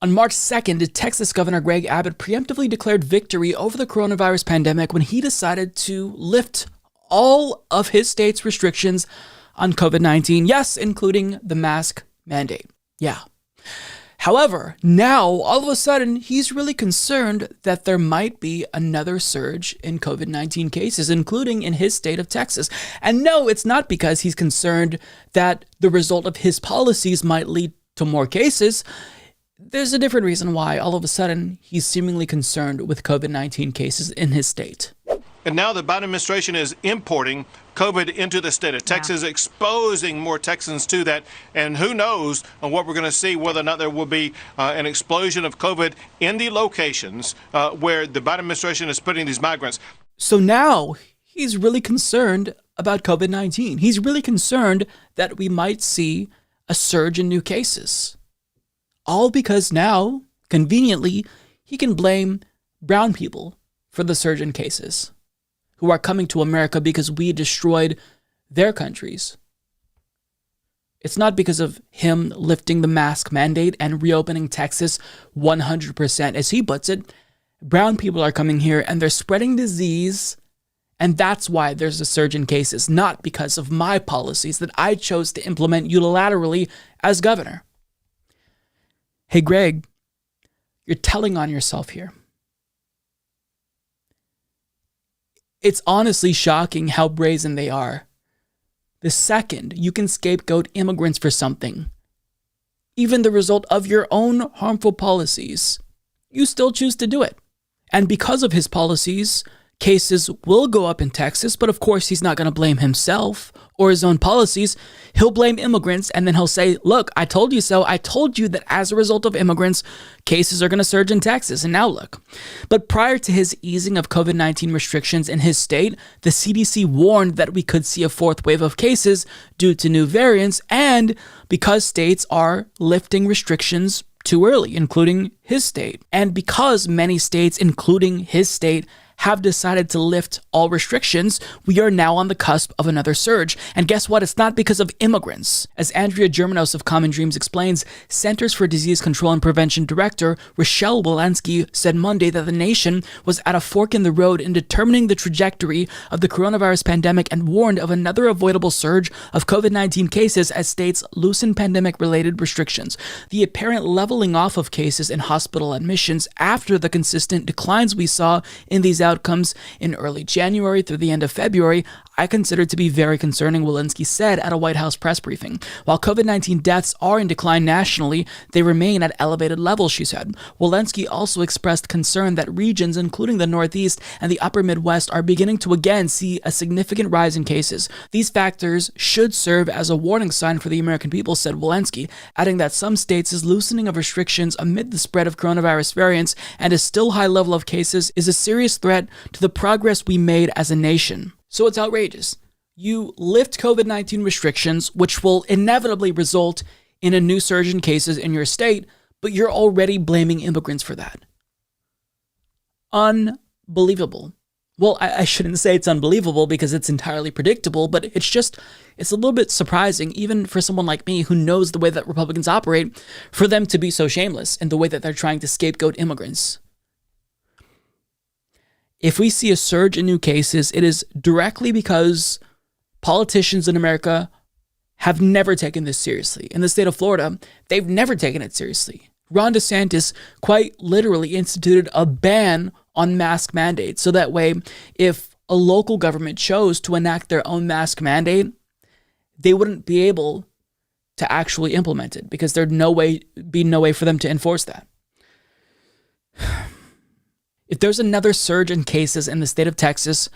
On March 2nd, Texas Governor Greg Abbott preemptively declared victory over the coronavirus pandemic when he decided to lift all of his state's restrictions on COVID-19, yes, including the mask mandate. Yeah. However, now, all of a sudden, he's really concerned that there might be another surge in COVID-19 cases, including in his state of Texas. And no, it's not because he's concerned that the result of his policies might lead to more cases. There's a different reason why all of a sudden he's seemingly concerned with COVID-19 cases in his state. And now the Biden administration is importing COVID into the state of Texas, exposing more Texans to that. And who knows on what we're going to see, whether or not there will be an explosion of COVID in the locations where the Biden administration is putting these migrants. So now he's really concerned about COVID-19. He's really concerned that we might see a surge in new cases. All because now, conveniently, he can blame brown people for the surge in cases who are coming to America because we destroyed their countries. It's not because of him lifting the mask mandate and reopening Texas 100%. As he puts it, brown people are coming here and they're spreading disease, and that's why there's a surge in cases, not because of my policies that I chose to implement unilaterally as governor. Hey, Greg, you're telling on yourself here. It's honestly shocking how brazen they are. The second you can scapegoat immigrants for something, even the result of your own harmful policies, you still choose to do it. And because of his policies, cases will go up in Texas, but of course he's not going to blame himself or his own policies. He'll blame immigrants, and then he'll say, look, I told you so. I told you that as a result of immigrants, cases are going to surge in Texas, and now look. But prior to his easing of COVID-19 restrictions in his state, the CDC warned that we could see a fourth wave of cases due to new variants, and because states are lifting restrictions too early, including his state. And because many states, including his state, have decided to lift all restrictions, we are now on the cusp of another surge. And guess what? It's not because of immigrants. As Andrea Germanos of Common Dreams explains, Centers for Disease Control and Prevention Director Rochelle Walensky said Monday that the nation was at a fork in the road in determining the trajectory of the coronavirus pandemic and warned of another avoidable surge of COVID-19 cases as states loosen pandemic-related restrictions. The apparent leveling off of cases and hospital admissions after the consistent declines we saw in these outcomes in early January through the end of February, I consider to be very concerning, Walensky said at a White House press briefing. While COVID-19 deaths are in decline nationally, they remain at elevated levels, she said. Walensky also expressed concern that regions, including the Northeast and the upper Midwest, are beginning to again see a significant rise in cases. These factors should serve as a warning sign for the American people, said Walensky, adding that some states' loosening of restrictions amid the spread of coronavirus variants and a still high level of cases is a serious threat to the progress we made as a nation. So it's outrageous. You lift COVID-19 restrictions, which will inevitably result in a new surge in cases in your state, but you're already blaming immigrants for that. Unbelievable. Well, I shouldn't say it's unbelievable because it's entirely predictable, but it's a little bit surprising, even for someone like me who knows the way that Republicans operate, for them to be so shameless in the way that they're trying to scapegoat immigrants. If we see a surge in new cases, it is directly because politicians in America have never taken this seriously. In the state of Florida, they've never taken it seriously. Ron DeSantis quite literally instituted a ban on mask mandates. So that way, if a local government chose to enact their own mask mandate, they wouldn't be able to actually implement it because there'd be no way for them to enforce that. If there's another surge in cases in the state of Texas,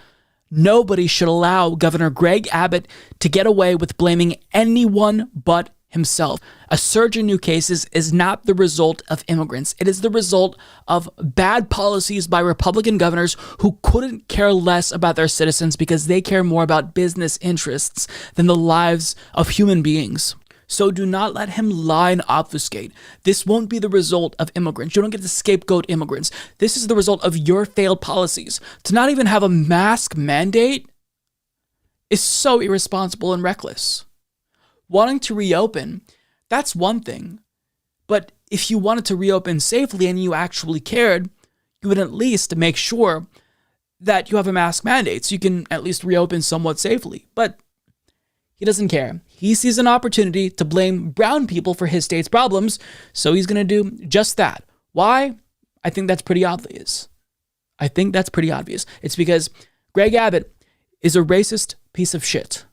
nobody should allow Governor Greg Abbott to get away with blaming anyone but himself. A surge in new cases is not the result of immigrants. It is the result of bad policies by Republican governors who couldn't care less about their citizens because they care more about business interests than the lives of human beings. So do not let him lie and obfuscate. This won't be the result of immigrants. You don't get to scapegoat immigrants. This is the result of your failed policies. To not even have a mask mandate is so irresponsible and reckless. Wanting to reopen, that's one thing. But if you wanted to reopen safely and you actually cared, you would at least make sure that you have a mask mandate so you can at least reopen somewhat safely. But he doesn't care. He sees an opportunity to blame brown people for his state's problems, so he's going to do just that. Why? I think that's pretty obvious. It's because Greg Abbott is a racist piece of shit.